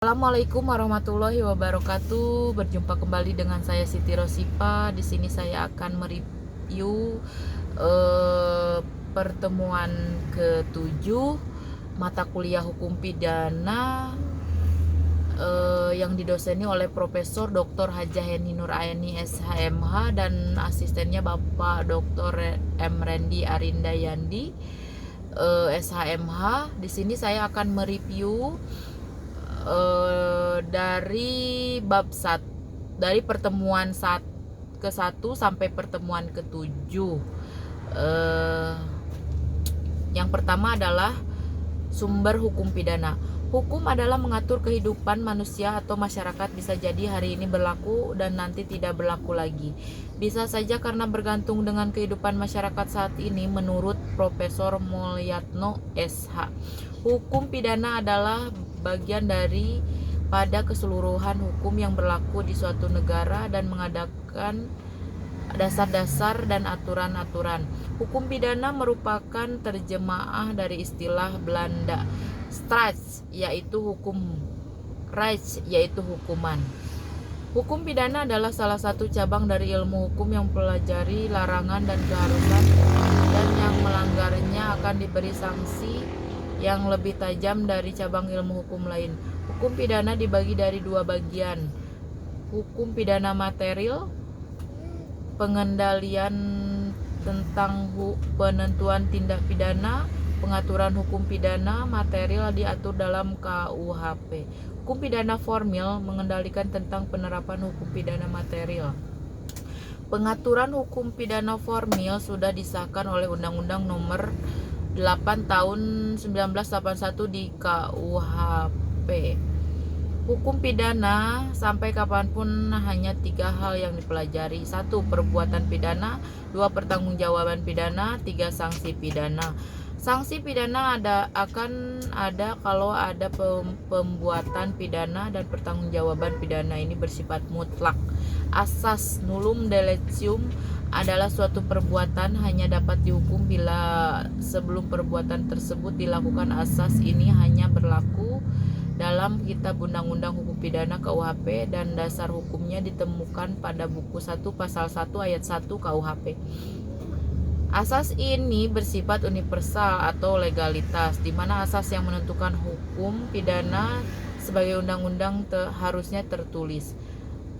Assalamualaikum warahmatullahi wabarakatuh. Berjumpa kembali dengan saya Siti Rosipa. Di sini saya akan mereview pertemuan ke-7 mata kuliah hukum pidana yang didoseni oleh Profesor Dr. Hajah Heni Nuraini SHMH dan asistennya Bapak Dr. M. Rendi Arindayandi SHMH. Di sini saya akan mereview dari bab 1, dari pertemuan ke-1 sampai pertemuan ke-7. Yang pertama adalah sumber hukum pidana. Hukum adalah mengatur kehidupan manusia atau masyarakat, bisa jadi hari ini berlaku dan nanti tidak berlaku lagi. Bisa saja karena bergantung dengan kehidupan masyarakat saat ini, menurut Profesor Mulyatno SH. Hukum pidana adalah bagian dari pada keseluruhan hukum yang berlaku di suatu negara dan mengadakan dasar-dasar dan aturan-aturan. Hukum pidana merupakan terjemaah dari istilah Belanda straf, yaitu hukum, recht, yaitu hukuman. Hukum pidana adalah salah satu cabang dari ilmu hukum yang mempelajari larangan dan keharusan, dan yang melanggarnya akan diberi sanksi yang lebih tajam dari cabang ilmu hukum lain. Hukum pidana dibagi dari dua bagian: hukum pidana material, pengendalian tentang penentuan tindak pidana. Pengaturan hukum pidana material diatur dalam KUHP. Hukum pidana formil mengendalikan tentang penerapan hukum pidana material. Pengaturan hukum pidana formil sudah disahkan oleh Undang-Undang Nomor 8 Tahun 1981 di KUHP. Hukum pidana sampai kapanpun hanya 3 hal yang dipelajari: 1. Perbuatan pidana, 2. Pertanggungjawaban pidana, 3. Sanksi pidana. Sanksi pidana akan ada kalau ada pembuatan pidana, dan pertanggungjawaban pidana ini bersifat mutlak. Asas nullum deletium adalah suatu perbuatan hanya dapat dihukum bila sebelum perbuatan tersebut dilakukan. Asas ini hanya berlaku dalam Kitab Undang-Undang Hukum Pidana KUHP dan dasar hukumnya ditemukan pada buku 1 pasal 1 ayat 1 KUHP. Asas ini bersifat universal atau legalitas, di mana asas yang menentukan hukum pidana sebagai undang-undang harusnya tertulis.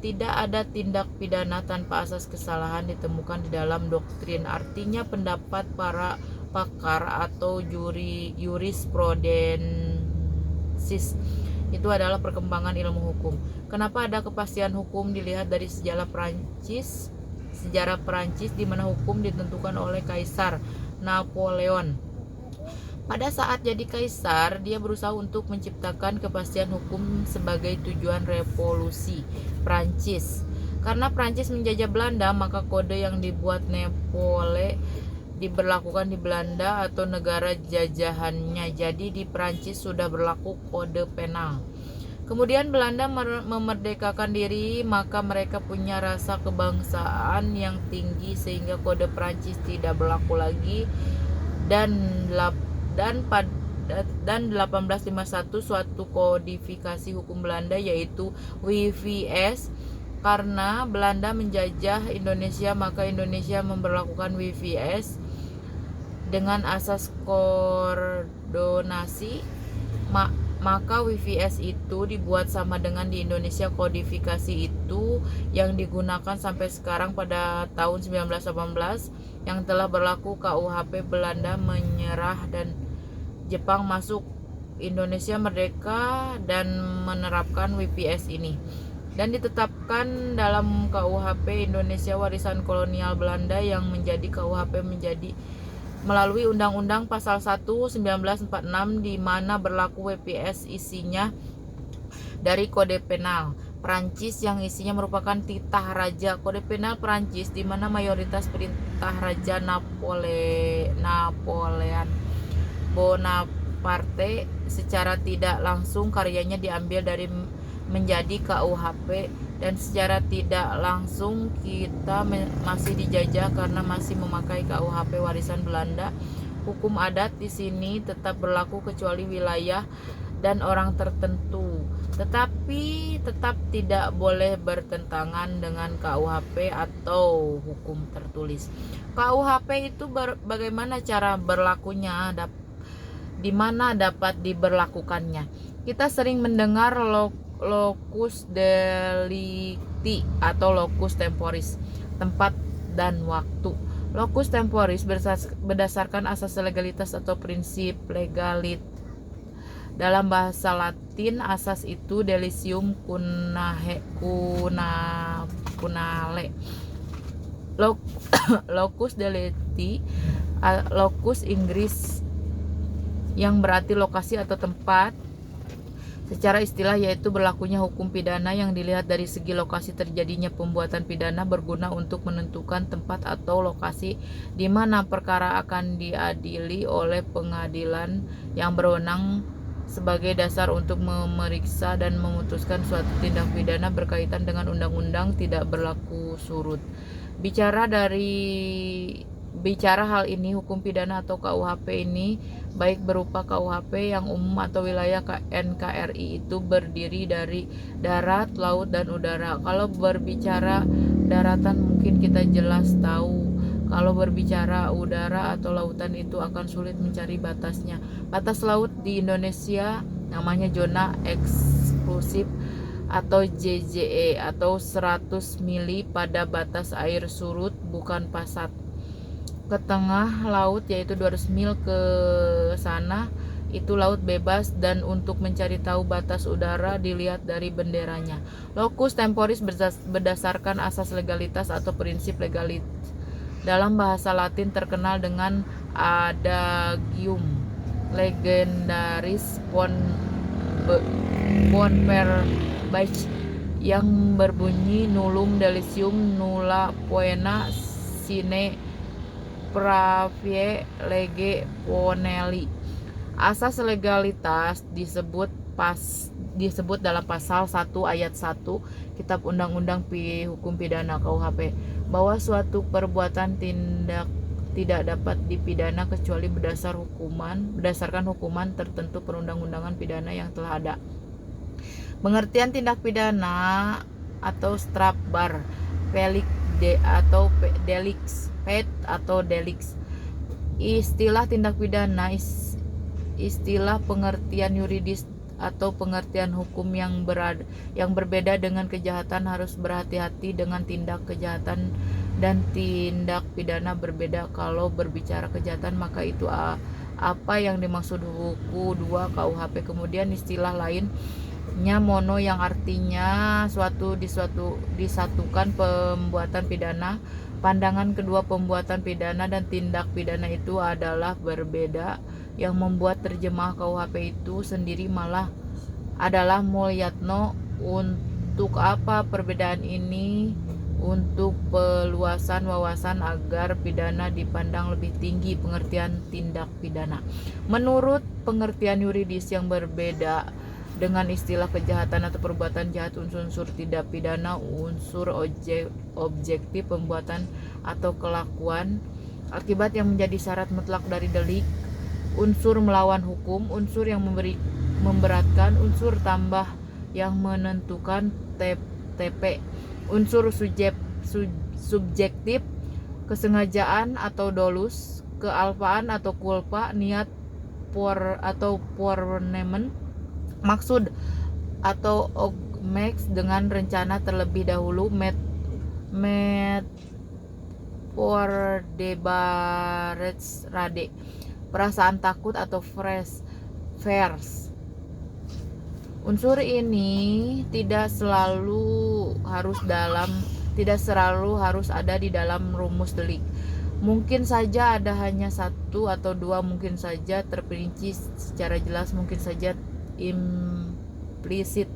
Tidak ada tindak pidana tanpa asas kesalahan ditemukan di dalam doktrin. Artinya pendapat para pakar atau jurisprudensis itu adalah perkembangan ilmu hukum. Kenapa ada kepastian hukum? Dilihat dari sejarah Perancis di mana hukum ditentukan oleh Kaisar Napoleon. Pada saat jadi kaisar, dia berusaha untuk menciptakan kepastian hukum sebagai tujuan revolusi Prancis. Karena Prancis menjajah Belanda, maka kode yang dibuat Napoleon diberlakukan di Belanda atau negara jajahannya. Jadi di Prancis sudah berlaku kode penal. Kemudian Belanda memerdekakan diri, maka mereka punya rasa kebangsaan yang tinggi sehingga kode Prancis tidak berlaku lagi, dan 1851 suatu kodifikasi hukum Belanda yaitu WVS. Karena Belanda menjajah Indonesia, maka Indonesia memberlakukan WVS dengan asas koordinasi. Maka WVS itu dibuat sama dengan di Indonesia. Kodifikasi itu yang digunakan sampai sekarang pada tahun 1918 yang telah berlaku KUHP. Belanda menyerah dan Jepang masuk, Indonesia merdeka dan menerapkan WVS ini, dan ditetapkan dalam KUHP Indonesia warisan kolonial Belanda yang menjadi KUHP menjadi melalui Undang-Undang Pasal 1 1946 di mana berlaku WPS isinya dari Kode Penal Prancis yang isinya merupakan titah raja. Kode Penal Prancis di mana mayoritas perintah Raja Napoleon Bonaparte secara tidak langsung karyanya diambil dari menjadi KUHP, dan secara tidak langsung kita masih dijajah karena masih memakai KUHP warisan Belanda. Hukum adat di sini tetap berlaku kecuali wilayah dan orang tertentu. tetapi tetap tidak boleh bertentangan dengan KUHP atau hukum tertulis. KUHP itu bagaimana cara berlakunya, di mana dapat diberlakukannya. Kita sering mendengar locus delicti atau locus temporis, tempat dan waktu. Locus temporis berdasarkan asas legalitas atau prinsip legalit. Dalam bahasa Latin, asas itu delicium cunale. Locus delicti, locus Inggris yang berarti lokasi atau tempat. Secara istilah yaitu berlakunya hukum pidana yang dilihat dari segi lokasi terjadinya pembuatan pidana, berguna untuk menentukan tempat atau lokasi di mana perkara akan diadili oleh pengadilan yang berwenang sebagai dasar untuk memeriksa dan memutuskan suatu tindak pidana berkaitan dengan undang-undang tidak berlaku surut. Bicara hal ini, hukum pidana atau KUHP ini baik berupa KUHP yang umum atau wilayah NKRI itu berdiri dari darat, laut, dan udara. Kalau berbicara daratan mungkin kita jelas tahu. Kalau berbicara udara atau lautan itu akan sulit mencari batasnya. Batas laut di Indonesia namanya zona eksklusif atau JZE atau 100 mili pada batas air surut bukan pasat. Ke tengah laut yaitu 200 mil ke sana itu laut bebas, dan untuk mencari tahu batas udara dilihat dari benderanya. Locus temporis berdasarkan asas legalitas atau prinsip legalit. Dalam bahasa Latin terkenal dengan adagium legendaris Bon per Bach yang berbunyi nullum delicium nulla poena sine pravie lege poneli. Asas legalitas disebut dalam pasal 1 ayat 1 Kitab Undang-Undang Hukum Pidana KUHP bahwa suatu perbuatan tidak dapat dipidana kecuali berdasarkan hukuman tertentu perundang-undangan pidana yang telah ada. Pengertian tindak pidana atau strafbar, pelik atau delix, pet atau delix. Istilah tindak pidana istilah pengertian yuridis atau pengertian hukum yang berbeda dengan kejahatan. Harus berhati-hati dengan tindak kejahatan dan tindak pidana berbeda. Kalau berbicara kejahatan maka itu apa yang dimaksud buku 2 KUHP. Kemudian istilah lainnya mono yang artinya disatukan pembuatan pidana. Pandangan kedua pembuatan pidana dan tindak pidana itu adalah berbeda. Yang membuat terjemah KUHP itu sendiri malah adalah Mulyatno. Untuk apa perbedaan ini? Untuk peluasan wawasan agar pidana dipandang lebih tinggi pengertian tindak pidana. Menurut pengertian yuridis yang berbeda dengan istilah kejahatan atau perbuatan jahat, unsur tidak pidana, unsur objektif pembuatan atau kelakuan, akibat yang menjadi syarat mutlak dari delik, unsur melawan hukum, unsur yang memberatkan, unsur tambah yang menentukan TP, unsur subjektif, kesengajaan atau dolus, kealpaan atau kulpa, niat atau pornemen, maksud atau ogmax dengan rencana terlebih dahulu, for debarets rade, perasaan takut atau fers. Unsur ini tidak selalu harus ada di dalam rumus delik. Mungkin saja ada hanya satu atau dua, mungkin saja terperinci secara jelas, mungkin saja implisit.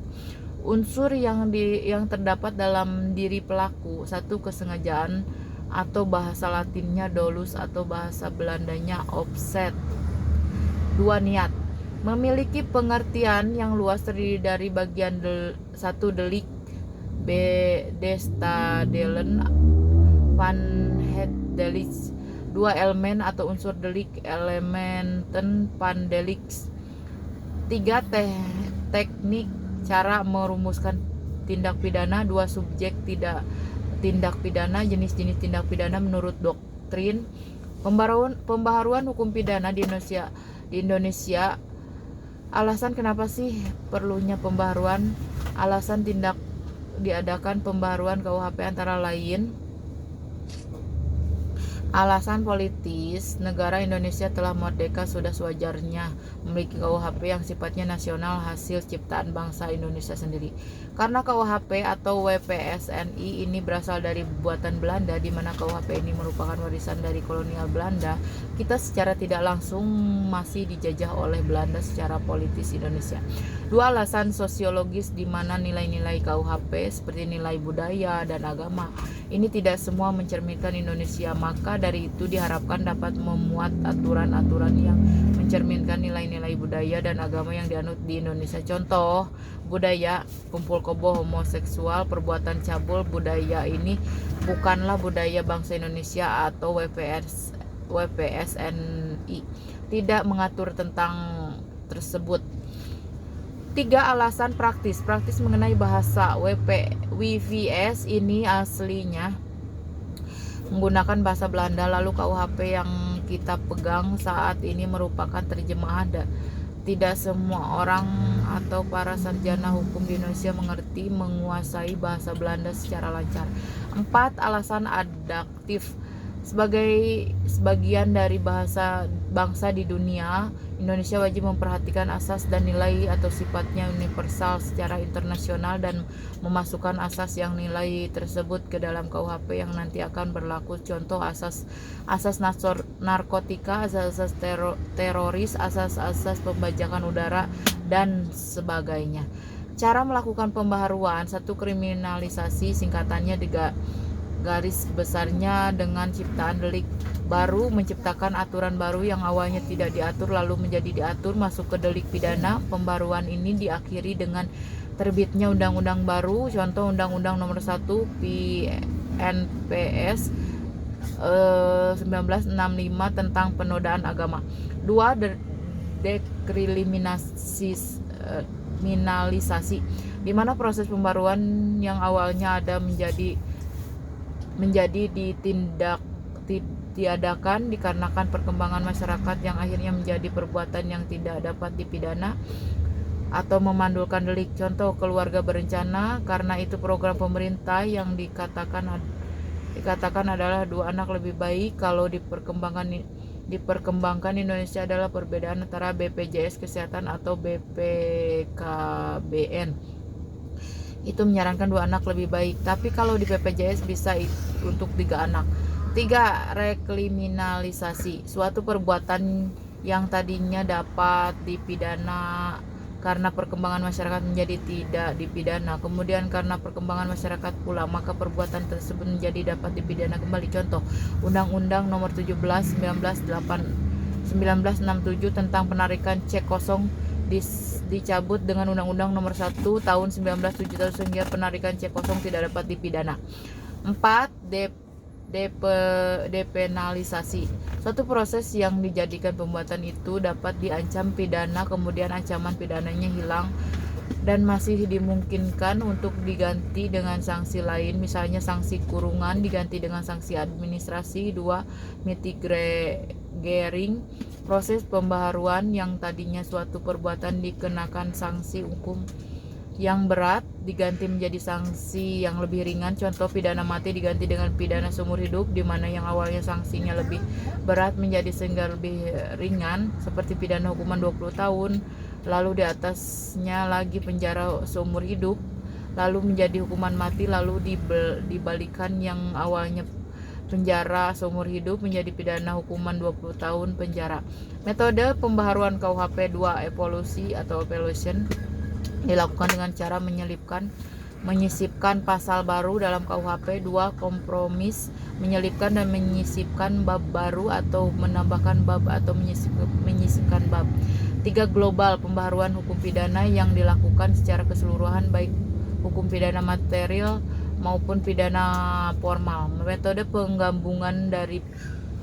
Unsur yang terdapat dalam diri pelaku: 1. Kesengajaan atau bahasa Latinnya dolus atau bahasa Belandanya opzet. 2. Niat. Memiliki pengertian yang luas, terdiri dari bagian 1 delik, bedestadelen, van het delict. 2 elemen atau unsur delik, elementen van delict. 3. Teknik Cara merumuskan tindak pidana. 2 subjek tindak pidana, jenis-jenis tindak pidana menurut doktrin. Pembaharuan hukum pidana di Indonesia. Alasan kenapa sih perlunya pembaharuan? Alasan tindak diadakan pembaharuan KUHP antara lain alasan politis. Negara Indonesia telah merdeka, sudah sewajarnya memiliki KUHP yang sifatnya nasional, hasil ciptaan bangsa Indonesia sendiri. Karena KUHP atau WPSNI ini berasal dari buatan Belanda, di mana KUHP ini merupakan warisan dari kolonial Belanda, kita secara tidak langsung masih dijajah oleh Belanda secara politis Indonesia. 2 alasan sosiologis, di mana nilai-nilai KUHP seperti nilai budaya dan agama ini tidak semua mencerminkan Indonesia, maka dari itu diharapkan dapat memuat aturan-aturan yang mencerminkan nilai-nilai budaya dan agama yang dianut di Indonesia. Contoh budaya, kumpul kebo, homoseksual, perbuatan cabul. Budaya ini bukanlah budaya bangsa Indonesia atau WPSNI tidak mengatur tentang tersebut. 3 alasan praktis mengenai bahasa. WVS ini aslinya menggunakan bahasa Belanda, lalu KUHP yang kita pegang saat ini merupakan terjemahan. Tidak semua orang atau para sarjana hukum di Indonesia menguasai bahasa Belanda secara lancar. 4 alasan adaptif. Sebagian dari bangsa di dunia, Indonesia wajib memperhatikan asas dan nilai atau sifatnya universal secara internasional dan memasukkan asas yang nilai tersebut ke dalam KUHP yang nanti akan berlaku. Contoh asas narkotika, asas teroris, asas pembajakan udara dan sebagainya. Cara melakukan pembaharuan. 1. Kriminalisasi, singkatannya garis besarnya dengan ciptaan delik baru, menciptakan aturan baru yang awalnya tidak diatur lalu menjadi diatur masuk ke delik pidana. Pembaruan ini diakhiri dengan terbitnya undang-undang baru, contoh Undang-Undang Nomor 1 PNPS 1965 tentang penodaan agama. 2. Dekriminalisasi, di mana proses pembaruan yang awalnya ada menjadi ditiadakan dikarenakan perkembangan masyarakat yang akhirnya menjadi perbuatan yang tidak dapat dipidana atau memandulkan delik. Contoh keluarga berencana, karena itu program pemerintah yang dikatakan adalah 2 anak lebih baik. Kalau diperkembangkan Indonesia adalah perbedaan antara BPJS Kesehatan atau BPKBN. Itu menyarankan 2 anak lebih baik, tapi kalau di BPJS bisa untuk 3 anak. 3. Rekriminalisasi, suatu perbuatan yang tadinya dapat dipidana karena perkembangan masyarakat menjadi tidak dipidana, kemudian karena perkembangan masyarakat pula maka perbuatan tersebut menjadi dapat dipidana kembali. Contoh Undang-Undang Nomor 17 1967 tentang penarikan cek kosong dicabut dengan Undang-Undang Nomor 1 Tahun 1971 sehingga penarikan cek kosong tidak dapat dipidana. 4. Depenalisasi, suatu proses yang dijadikan pembuatan itu dapat diancam pidana, kemudian ancaman pidananya hilang dan masih dimungkinkan untuk diganti dengan sanksi lain, misalnya sanksi kurungan diganti dengan sanksi administrasi. 2. Mitigating, proses pembaharuan yang tadinya suatu perbuatan dikenakan sanksi hukum yang berat diganti menjadi sanksi yang lebih ringan. Contoh pidana mati diganti dengan pidana seumur hidup, di mana yang awalnya sanksinya lebih berat menjadi sehingga lebih ringan, seperti pidana hukuman 20 tahun lalu di atasnya lagi penjara seumur hidup lalu menjadi hukuman mati, lalu dibalikan yang awalnya penjara seumur hidup menjadi pidana hukuman 20 tahun penjara. Metode pembaharuan KUHP. 2. Evolusi atau evolution, dilakukan dengan cara menyisipkan pasal baru dalam KUHP. 2. Kompromis, menyelipkan dan menyisipkan bab baru atau menambahkan bab atau menyisipkan bab. 3. Global, pembaharuan hukum pidana yang dilakukan secara keseluruhan baik hukum pidana material maupun pidana formal. Metode penggabungan dari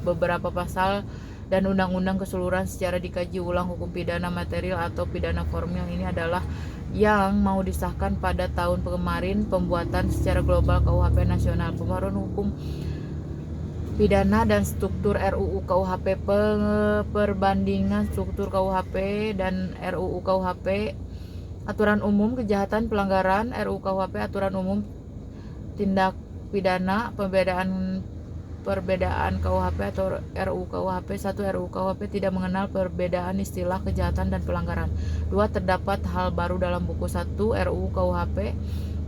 beberapa pasal dan undang-undang keseluruhan secara dikaji ulang hukum pidana material atau pidana formal ini adalah yang mau disahkan pada tahun kemarin pembuatan secara global KUHP nasional, pembaruan hukum pidana dan struktur RUU KUHP, perbandingan struktur KUHP dan RUU KUHP, aturan umum kejahatan pelanggaran, RUU KUHP aturan umum tindak pidana, perbedaan KUHP atau RUU KUHP. 1. RUU KUHP tidak mengenal perbedaan istilah kejahatan dan pelanggaran. 2. Terdapat hal baru dalam buku 1 RUU KUHP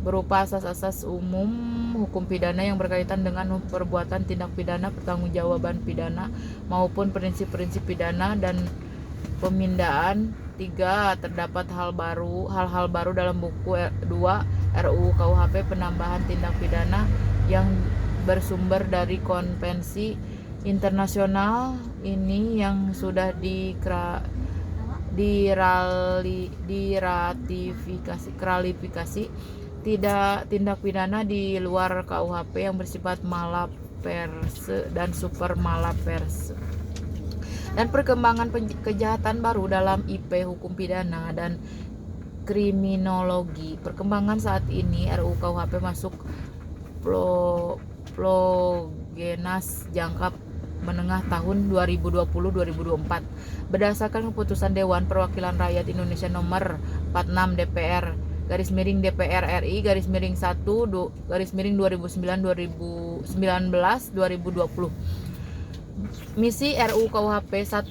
berupa asas-asas umum hukum pidana yang berkaitan dengan perbuatan tindak pidana, pertanggungjawaban pidana maupun prinsip-prinsip pidana dan pemindaan. 3. Terdapat hal-hal baru dalam buku 2 RUU KUHP penambahan tindak pidana yang bersumber dari konvensi internasional ini yang sudah diratifikasi tindak pidana di luar KUHP yang bersifat malaperse dan super malaperse, dan perkembangan kejahatan baru dalam IP hukum pidana dan kriminologi. Perkembangan saat ini RUU KUHP masuk prolegnas jangka menengah tahun 2020-2024 berdasarkan keputusan Dewan Perwakilan Rakyat Indonesia nomor 46 DPR RI _1 _2019 2020. Misi RUU KUHP 1.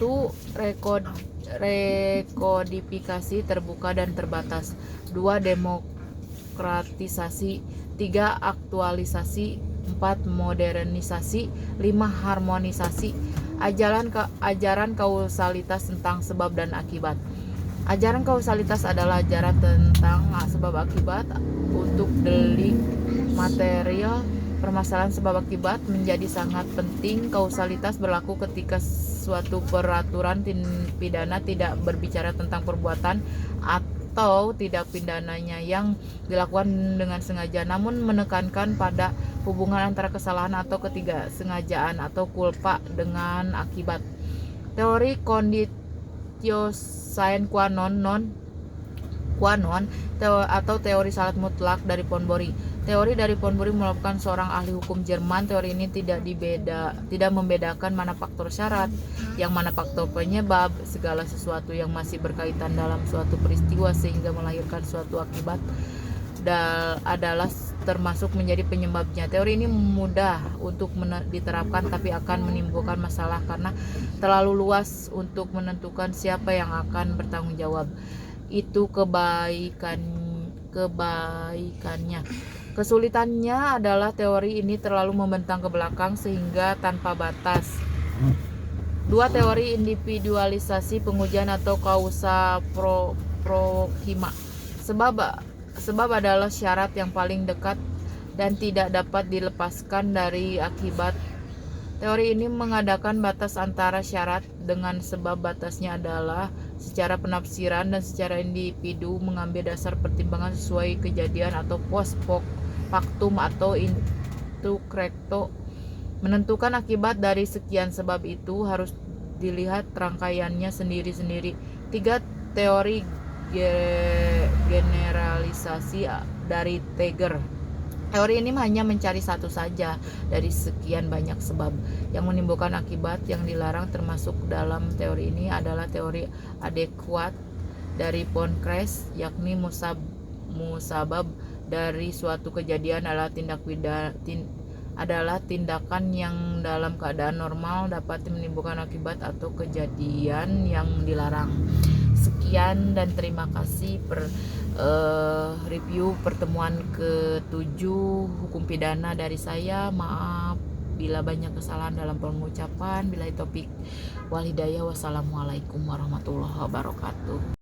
Rekodifikasi terbuka dan terbatas. 2. Demokratisasi. 3. Aktualisasi. 4. Modernisasi. 5. Harmonisasi. Ajaran kausalitas tentang sebab dan akibat. Ajaran kausalitas adalah ajaran tentang sebab akibat untuk delik material. Permasalahan sebab akibat menjadi sangat penting. Kausalitas berlaku ketika suatu peraturan pidana tidak berbicara tentang perbuatan atau tindak pidananya yang dilakukan dengan sengaja, namun menekankan pada hubungan antara kesalahan atau ketidaksengajaan atau culpa dengan akibat. Teori conditio sine qua non atau teori syarat mutlak dari Ponbori. Teori dari Ponbori merupakan seorang ahli hukum Jerman. Teori ini tidak membedakan mana faktor syarat, yang mana faktor penyebab. Segala sesuatu yang masih berkaitan dalam suatu peristiwa sehingga melahirkan suatu akibat adalah termasuk menjadi penyebabnya. Teori ini mudah untuk diterapkan tapi akan menimbulkan masalah karena terlalu luas untuk menentukan siapa yang akan bertanggung jawab. Itu kebaikannya. Kesulitannya adalah teori ini terlalu membentang ke belakang sehingga tanpa batas. 2. Teori individualisasi pengujian atau causa proxima. Sebab adalah syarat yang paling dekat dan tidak dapat dilepaskan dari akibat. Teori ini mengadakan batas antara syarat dengan sebab. Batasnya adalah secara penafsiran dan secara individu mengambil dasar pertimbangan sesuai kejadian atau post factum atau intu recto. Menentukan akibat dari sekian sebab itu harus dilihat rangkaiannya sendiri-sendiri. 3. Teori generalisasi dari Teger. Teori ini hanya mencari satu saja dari sekian banyak sebab yang menimbulkan akibat yang dilarang. Termasuk dalam teori ini adalah teori adekuat dari Poncres, yakni musabab dari suatu kejadian adalah tindakan yang dalam keadaan normal dapat menimbulkan akibat atau kejadian yang dilarang. Sekian dan terima kasih review pertemuan ke-7 hukum pidana dari saya. Maaf bila banyak kesalahan dalam pengucapan. Billahi taufik wal hidayah. Wassalamualaikum warahmatullahi wabarakatuh.